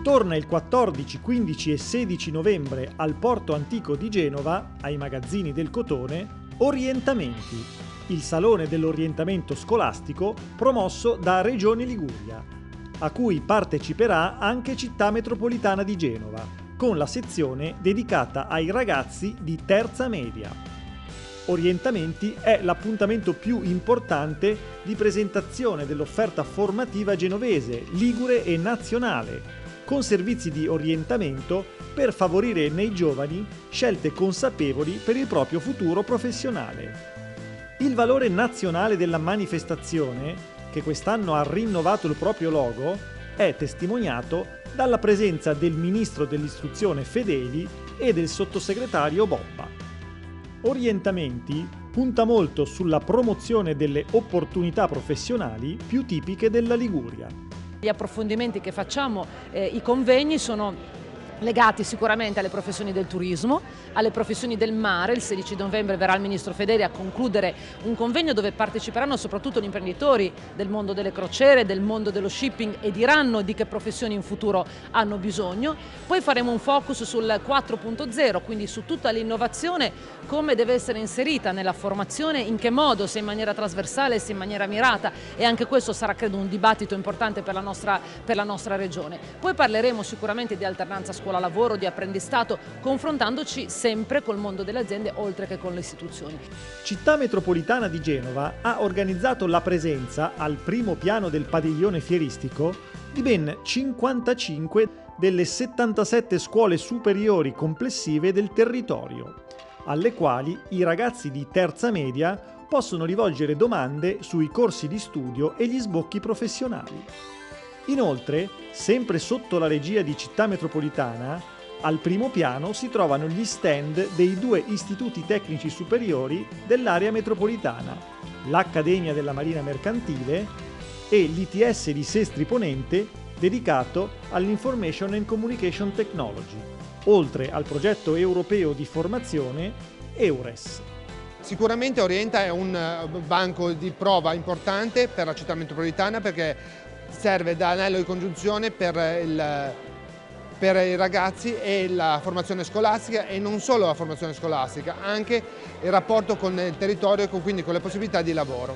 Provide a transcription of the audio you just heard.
Torna il 14, 15 e 16 novembre al Porto Antico di Genova, ai Magazzini del Cotone, Orientamenti, il Salone dell'Orientamento Scolastico promosso da Regione Liguria, a cui parteciperà anche Città Metropolitana di Genova, con la sezione dedicata ai ragazzi di terza media. Orientamenti è l'appuntamento più importante di presentazione dell'offerta formativa genovese, ligure e nazionale, con servizi di orientamento per favorire nei giovani scelte consapevoli per il proprio futuro professionale. Il valore nazionale della manifestazione, che quest'anno ha rinnovato il proprio logo, è testimoniato dalla presenza del ministro dell'istruzione Fedeli e del sottosegretario Bobba. Orientamenti punta molto sulla promozione delle opportunità professionali più tipiche della Liguria. Gli approfondimenti che facciamo, i convegni sono legati sicuramente alle professioni del turismo, alle professioni del mare. Il 16 novembre verrà il ministro Fedeli a concludere un convegno dove parteciperanno soprattutto gli imprenditori del mondo delle crociere, del mondo dello shipping, e diranno di che professioni in futuro hanno bisogno. Poi faremo un focus sul 4.0, quindi su tutta l'innovazione, come deve essere inserita nella formazione, in che modo, se in maniera trasversale, se in maniera mirata, e anche questo sarà credo un dibattito importante per la nostra regione. Poi parleremo sicuramente di alternanza scuola-lavoro, di apprendistato, confrontandoci sempre col mondo delle aziende oltre che con le istituzioni. Città Metropolitana di Genova ha organizzato la presenza al primo piano del padiglione fieristico di ben 55 delle 77 scuole superiori complessive del territorio, alle quali i ragazzi di terza media possono rivolgere domande sui corsi di studio e gli sbocchi professionali. Inoltre, sempre sotto la regia di Città Metropolitana, al primo piano si trovano gli stand dei due istituti tecnici superiori dell'area metropolitana, l'Accademia della Marina Mercantile e l'ITS di Sestri Ponente dedicato all'Information and Communication Technology, oltre al progetto europeo di formazione EURES. Sicuramente Orienta è un banco di prova importante per la città metropolitana perché serve da anello di congiunzione per i ragazzi e la formazione scolastica, e non solo la formazione scolastica, anche il rapporto con il territorio e quindi con le possibilità di lavoro.